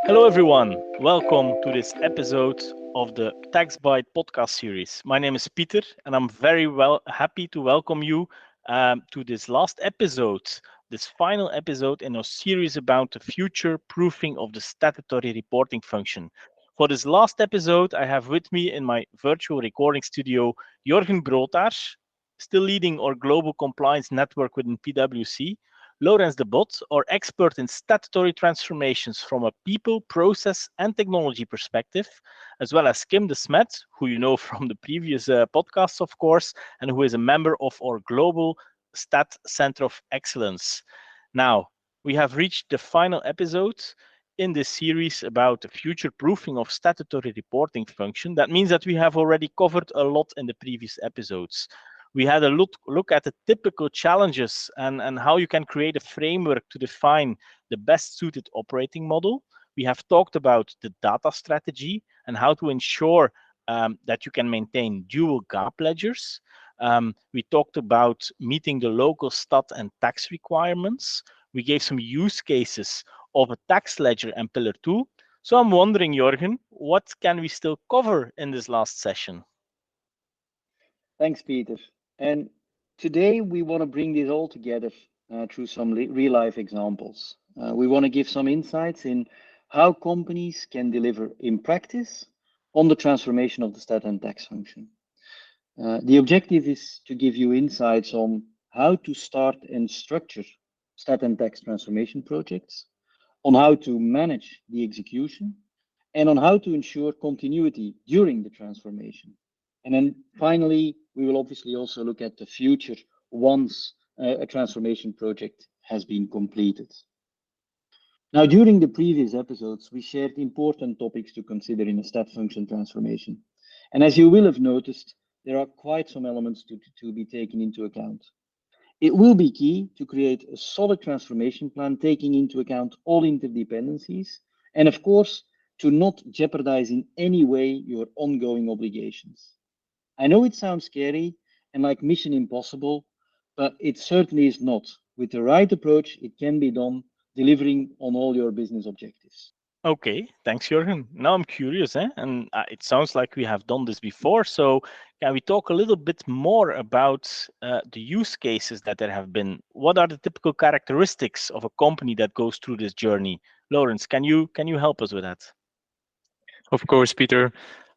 Hello, everyone. Welcome to this episode of the Tax Bite podcast series. My name is Peter, and I'm very happy to welcome you to this last episode, this final episode in our series about the future proofing of the statutory reporting function. For this last episode, I have with me in my virtual recording studio Jorgen Brotaars, still leading our global compliance network within PwC. Laurens de Bot, our expert in statutory transformations from a people, process, and technology perspective, as well as Kim de Smet, who you know from the previous podcasts, of course, and who is a member of our Global Stat Center of Excellence. Now, we have reached the final episode in this series about the future proofing of statutory reporting function. That means that we have already covered a lot in the previous episodes. We had a look at the typical challenges and how you can create a framework to define the best suited operating model. We have talked about the data strategy and how to ensure that you can maintain dual GAAP ledgers. We talked about meeting the local stat and tax requirements. We gave some use cases of a tax ledger and Pillar 2. So I'm wondering, Jorgen, what can we still cover in this last session? Thanks, Peter. And today we want to bring this all together through some real-life examples. We want to give some insights in how companies can deliver in practice on the transformation of the stat and tax function. The objective is to give you insights on how to start and structure stat and tax transformation projects, on how to manage the execution, and on how to ensure continuity during the transformation. And then finally, we will obviously also look at the future once a transformation project has been completed. Now, during the previous episodes, we shared important topics to consider in a stat function transformation. And as you will have noticed, there are quite some elements to be taken into account. It will be key to create a solid transformation plan, taking into account all interdependencies, and of course, to not jeopardize in any way your ongoing obligations. I know it sounds scary and like mission impossible, but it certainly is not. With the right approach, it can be done, delivering on all your business objectives. Okay, thanks, Jurgen. Now I'm curious, and it sounds like we have done this before. So, can we talk a little bit more about the use cases that there have been? What are the typical characteristics of a company that goes through this journey? Lawrence, can you help us with that? Of course, Peter.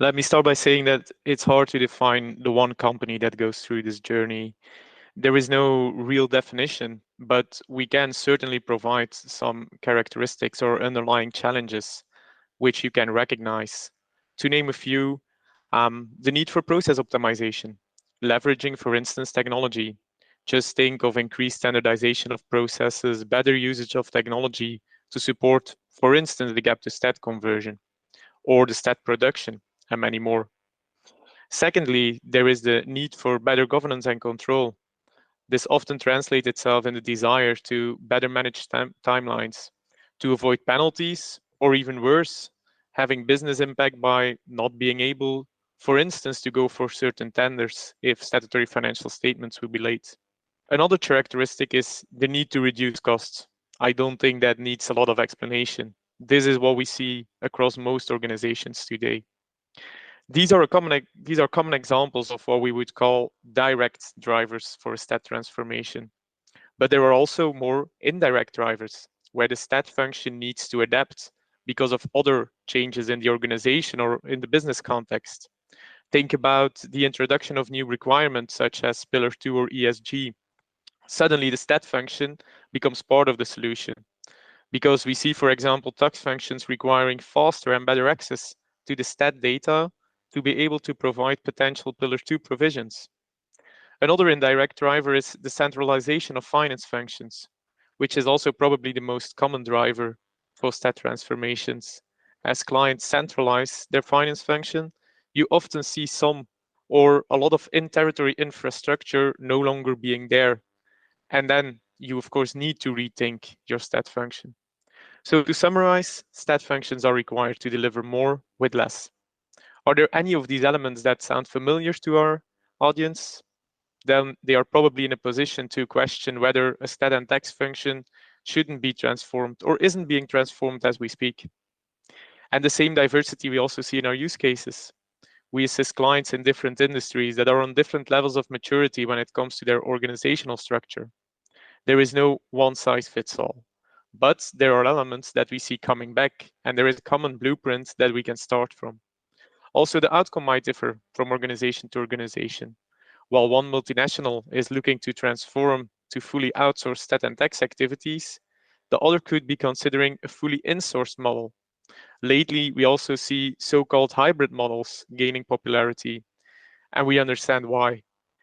Let me start by saying that it's hard to define the one company that goes through this journey. There is no real definition, but we can certainly provide some characteristics or underlying challenges which you can recognize. To name a few, the need for process optimization, leveraging, for instance, technology. Just think of increased standardization of processes, better usage of technology to support, for instance, the gap to stat conversion or the stat production, and many more. Secondly, there is the need for better governance and control. This often translates itself in the desire to better manage timelines, to avoid penalties, or even worse, having business impact by not being able, for instance, to go for certain tenders if statutory financial statements will be late. Another characteristic is the need to reduce costs. I don't think that needs a lot of explanation. This is what we see across most organizations today. These are common examples of what we would call direct drivers for a stat transformation. But there are also more indirect drivers where the stat function needs to adapt because of other changes in the organization or in the business context. Think about the introduction of new requirements such as Pillar 2 or ESG. Suddenly the stat function becomes part of the solution because we see, for example, tax functions requiring faster and better access to the stat data to be able to provide potential Pillar 2 provisions. Another indirect driver is the centralization of finance functions, which is also probably the most common driver for stat transformations. As clients centralize their finance function, you often see some or a lot of in-territory infrastructure no longer being there. And then you, of course, need to rethink your stat function. So to summarize, stat functions are required to deliver more with less. Are there any of these elements that sound familiar to our audience? Then they are probably in a position to question whether a stat and tax function shouldn't be transformed or isn't being transformed as we speak. And the same diversity we also see in our use cases. We assist clients in different industries that are on different levels of maturity when it comes to their organizational structure. There is no one size fits all. But there are elements that we see coming back, and there is a common blueprint that we can start from. Also, the outcome might differ from organization to organization. While one multinational is looking to transform to fully outsource stat and tax activities, the other could be considering a fully insourced model. Lately, we also see so-called hybrid models gaining popularity, and we understand why.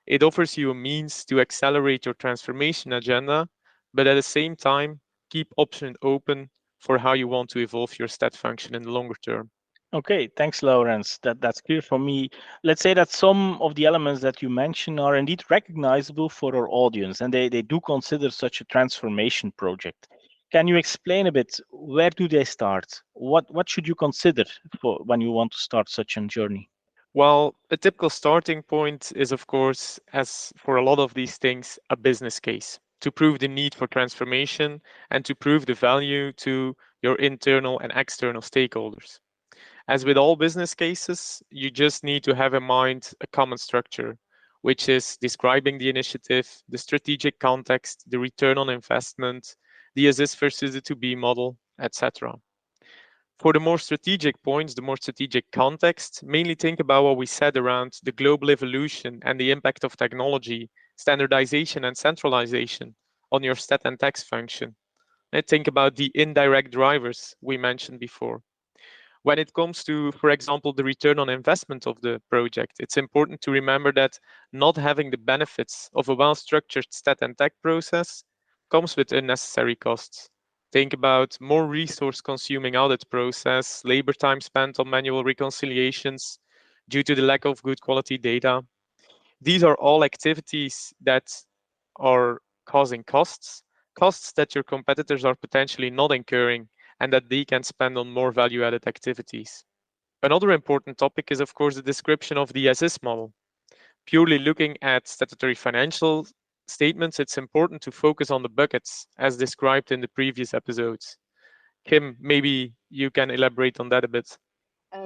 It offers you a means to accelerate your transformation agenda, but at the same time, keep options open for how you want to evolve your stat function in the longer term. Okay, thanks, Lawrence. That's clear for me. Let's say that some of the elements that you mentioned are indeed recognizable for our audience, and they do consider such a transformation project. Can you explain a bit where do they start? What should you consider for when you want to start such a journey? Well, a typical starting point is, of course, as for a lot of these things, a business case to prove the need for transformation and to prove the value to your internal and external stakeholders. As with all business cases, you just need to have in mind a common structure, which is describing the initiative, the strategic context, the return on investment, the as is versus the to be model, etc. For the more strategic points, the more strategic context, mainly think about what we said around the global evolution and the impact of technology, standardization, and centralization on your stat and tax function. And think about the indirect drivers we mentioned before. When it comes to, for example, the return on investment of the project, it's important to remember that not having the benefits of a well-structured stat and tech process comes with unnecessary costs. Think about more resource-consuming audit process, labor time spent on manual reconciliations due to the lack of good quality data. These are all activities that are causing costs, costs that your competitors are potentially not incurring and that they can spend on more value-added activities. Another important topic is, of course, the description of the as-is model. Purely looking at statutory financial statements, it's important to focus on the buckets as described in the previous episodes. Kim, maybe you can elaborate on that a bit.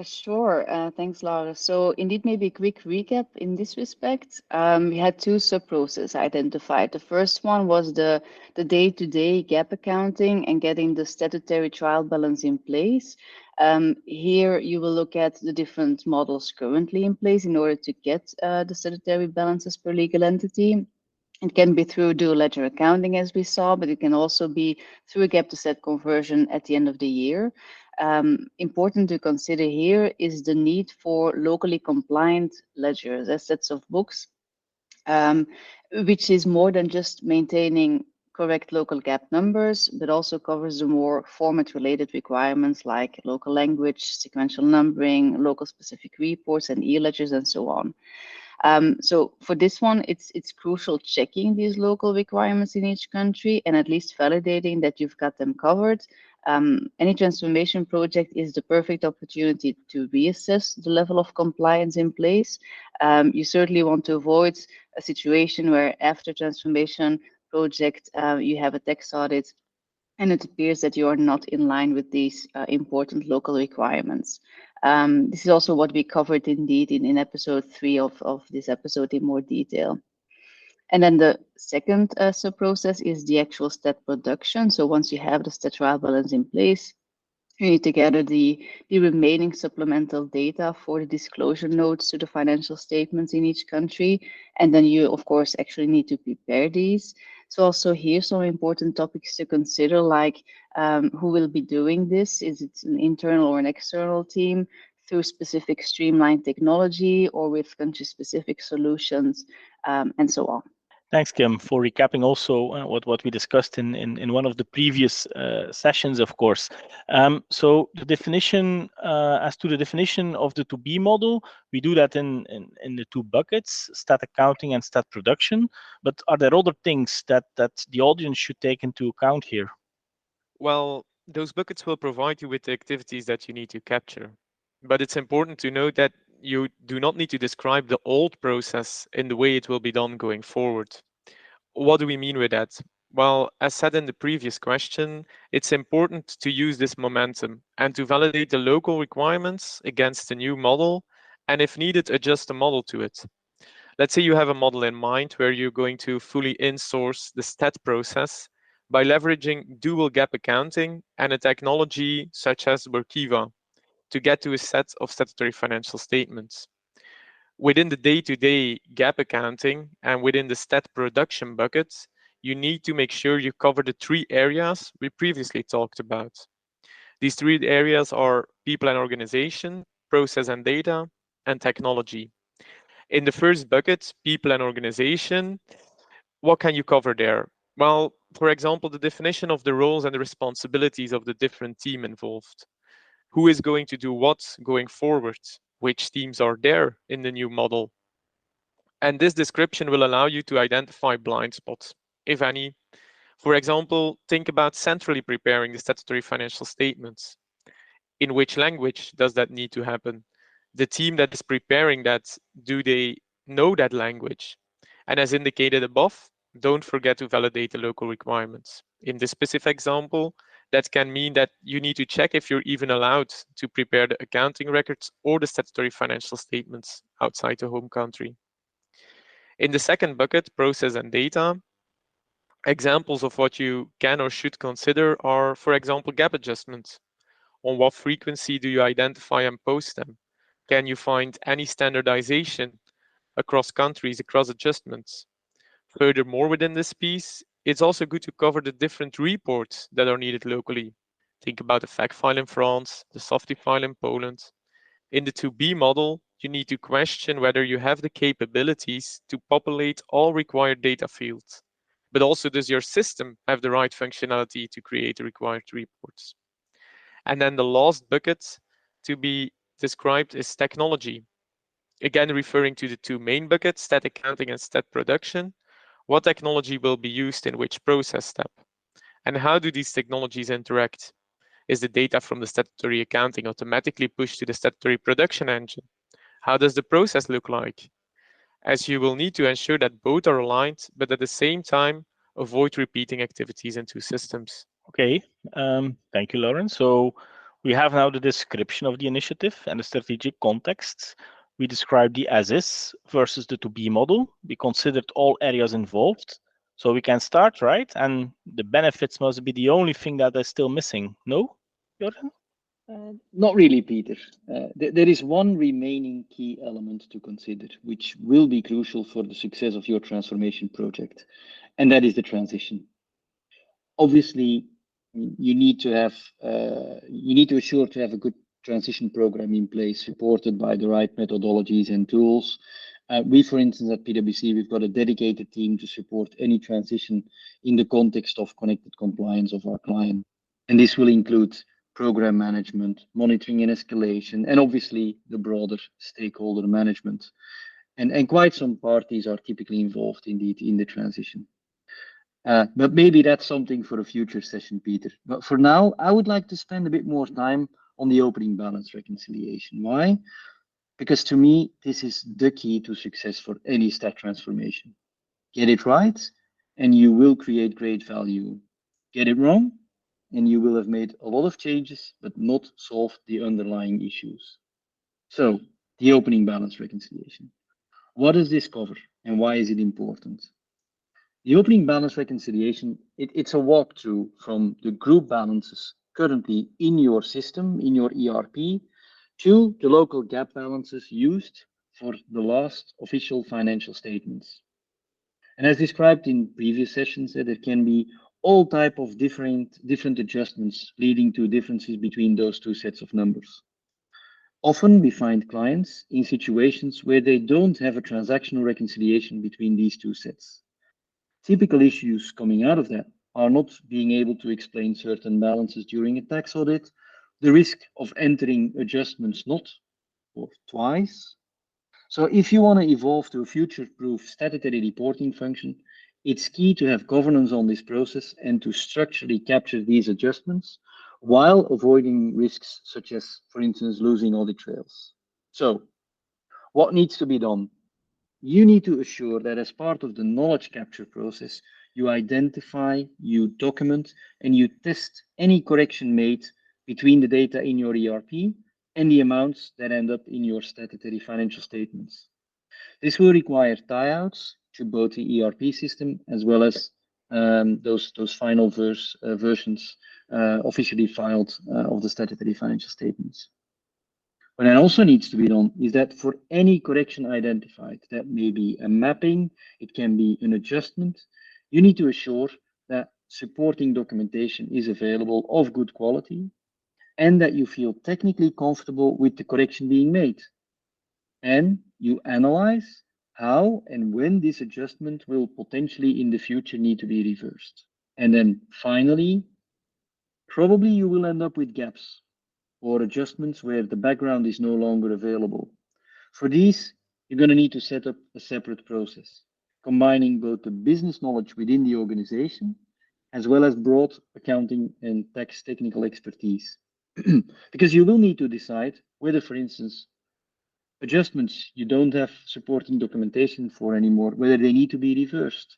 Sure. Thanks, Laura. So indeed, maybe a quick recap in this respect. We had two sub-processes identified. The first one was the day-to-day gap accounting and getting the statutory trial balance in place. Here, you will look at the different models currently in place in order to get the statutory balances per legal entity. It can be through dual ledger accounting, as we saw, but it can also be through a gap to set conversion at the end of the year. Important to consider here is the need for locally compliant ledgers, as sets of books, which is more than just maintaining correct local gap numbers, but also covers the more format related requirements like local language, sequential numbering, local specific reports and e-ledgers and so on. So for this one, it's crucial checking these local requirements in each country and at least validating that you've got them covered. Any transformation project is the perfect opportunity to reassess the level of compliance in place. You certainly want to avoid a situation where after transformation project, you have a tax audit and it appears that you are not in line with these important local requirements. This is also what we covered indeed in episode 3 of this episode in more detail. And then the second sub-process is the actual stat production. So once you have the stat trial balance in place, you need to gather the remaining supplemental data for the disclosure notes to the financial statements in each country. And then you, of course, actually need to prepare these. So also here, some important topics to consider, like who will be doing this? Is it an internal or an external team through specific streamlined technology or with country-specific solutions and so on? Thanks, Kim, for recapping also what we discussed in one of the previous sessions, of course. So the definition, as to the definition of the to-be model, we do that in the two buckets, stat accounting and stat production. But are there other things that the audience should take into account here? Well, those buckets will provide you with the activities that you need to capture. But it's important to note that you do not need to describe the old process in the way it will be done going forward. What do we mean with that? Well, as said in the previous question, it's important to use this momentum and to validate the local requirements against the new model, and if needed, adjust the model to it. Let's say you have a model in mind where you're going to fully insource the stat process by leveraging dual gap accounting and a technology such as Workiva to get to a set of statutory financial statements. Within the day-to-day gap accounting and within the stat production buckets, you need to make sure you cover the three areas we previously talked about. These three areas are people and organization, process and data, and technology. In the first bucket, people and organization, what can you cover there? Well, for example, the definition of the roles and the responsibilities of the different team involved. Who is going to do what going forward? Which teams are there in the new model? And this description will allow you to identify blind spots, if any. For example, think about centrally preparing the statutory financial statements. In which language does that need to happen? The team that is preparing that, do they know that language? And as indicated above, don't forget to validate the local requirements. In this specific example, that can mean that you need to check if you're even allowed to prepare the accounting records or the statutory financial statements outside the home country. In the second bucket, process and data, examples of what you can or should consider are, for example, gap adjustments. On what frequency do you identify and post them? Can you find any standardization across countries, across adjustments? Furthermore, within this piece, it's also good to cover the different reports that are needed locally. Think about the fact file in France, the SOFTI file in Poland. In the 2B model, you need to question whether you have the capabilities to populate all required data fields, but also does your system have the right functionality to create the required reports? And then the last bucket to be described is technology. Again, referring to the two main buckets, stat accounting and stat production. What technology will be used in which process step? And how do these technologies interact? Is the data from the statutory accounting automatically pushed to the statutory production engine? How does the process look like? As you will need to ensure that both are aligned, but at the same time, avoid repeating activities in two systems. Okay, thank you, Lauren. So we have now the description of the initiative and the strategic context. We described the as is versus the to be model. We considered all areas involved. So we can start, right? And the benefits must be the only thing that is still missing. No, Jorgen? Not really, Peter. There is one remaining key element to consider, which will be crucial for the success of your transformation project, and that is the transition. Obviously, you need to assure to have a good transition program in place, supported by the right methodologies and tools. We, for instance, at PwC, we've got a dedicated team to support any transition in the context of connected compliance of our client. And this will include program management, monitoring and escalation, and obviously the broader stakeholder management. And quite some parties are typically involved indeed in the transition. But maybe that's something for a future session, Peter. But for now, I would like to spend a bit more time on the opening balance reconciliation. Why? Because to me, this is the key to success for any stat transformation. Get it right, and you will create great value. Get it wrong, and you will have made a lot of changes, but not solved the underlying issues. So, the opening balance reconciliation. What does this cover, and why is it important? The opening balance reconciliation, it's a walkthrough from the group balances currently in your system, in your ERP, to the local gap balances used for the last official financial statements. And as described in previous sessions, there can be all type of different adjustments leading to differences between those two sets of numbers. Often we find clients in situations where they don't have a transactional reconciliation between these two sets. Typical issues coming out of that are not being able to explain certain balances during a tax audit, the risk of entering adjustments not or twice. So if you want to evolve to a future-proof statutory reporting function, it's key to have governance on this process and to structurally capture these adjustments while avoiding risks such as, for instance, losing audit trails. So what needs to be done? You need to assure that as part of the knowledge capture process, You identify, you document, and you test any correction made between the data in your ERP and the amounts that end up in your statutory financial statements. This will require tie-outs to both the ERP system as well as those final versions officially filed of the statutory financial statements. What then also needs to be done is that for any correction identified, that may be a mapping, it can be an adjustment, you need to assure that supporting documentation is available of good quality and that you feel technically comfortable with the correction being made. And you analyze how and when this adjustment will potentially in the future need to be reversed. And then finally, probably you will end up with gaps or adjustments where the background is no longer available. For these, you're going to need to set up a separate process, combining both the business knowledge within the organization as well as broad accounting and tax technical expertise. Because you will need to decide whether, for instance, adjustments you don't have supporting documentation for anymore, whether they need to be reversed.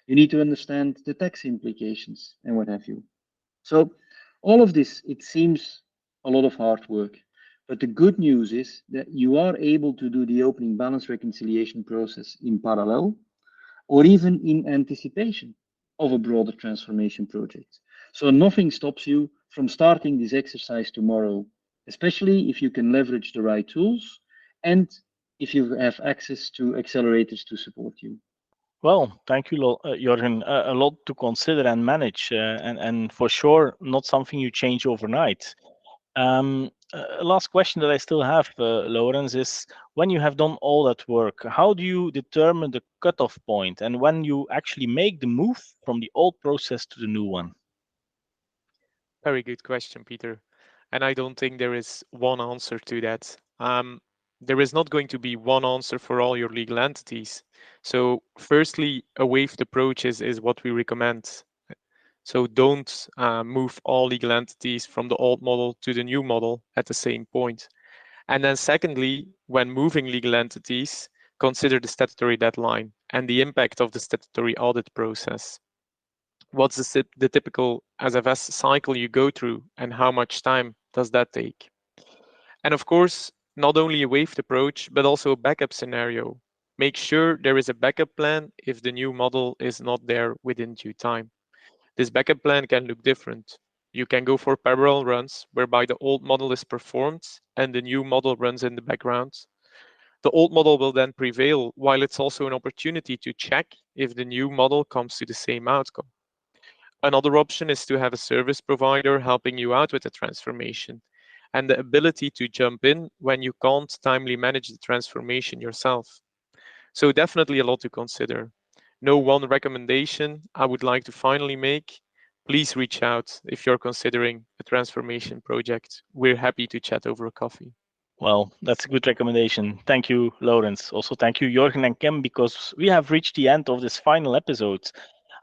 You need to understand the tax implications and what have you. So all of this, it seems a lot of hard work, but the good news is that you are able to do the opening balance reconciliation process in parallel or even in anticipation of a broader transformation project. So nothing stops you from starting this exercise tomorrow, especially if you can leverage the right tools and if you have access to accelerators to support you. Well, thank you, Jorgen. A lot to consider and manage, and for sure, not something you change overnight. Last question that I still have, Lawrence, is when you have done all that work, how do you determine the cutoff point and when you actually make the move from the old process to the new one? Very good question, Peter. And I don't think there is one answer to that. There is not going to be one answer for all your legal entities. So, firstly, a waved approach is what we recommend. So, don't move all legal entities from the old model to the new model at the same point. And then, secondly, when moving legal entities, consider the statutory deadline and the impact of the statutory audit process. What's the typical SFS cycle you go through, and how much time does that take? And of course, not only a waved approach, but also a backup scenario. Make sure there is a backup plan if the new model is not there within due time. This backup plan can look different. You can go for parallel runs, whereby the old model is performed and the new model runs in the background. The old model will then prevail, while it's also an opportunity to check if the new model comes to the same outcome. Another option is to have a service provider helping you out with the transformation and the ability to jump in when you can't timely manage the transformation yourself. So, definitely a lot to consider. No one recommendation I would like to finally make. Please reach out if you're considering a transformation project. We're happy to chat over a coffee. Well, that's a good recommendation. Thank you, Lawrence. Also, thank you, Jorgen and Kim, because we have reached the end of this final episode.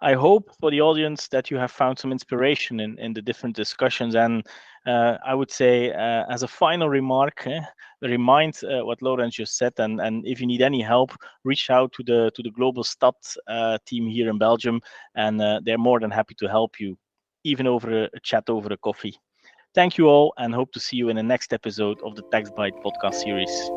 I hope for the audience that you have found some inspiration in the different discussions. And I would say, as a final remark, remind what Lawrence just said. And if you need any help, reach out to the Global Stat team here in Belgium, and they're more than happy to help you, even over a chat over a coffee. Thank you all, and hope to see you in the next episode of the Tax Bite podcast series.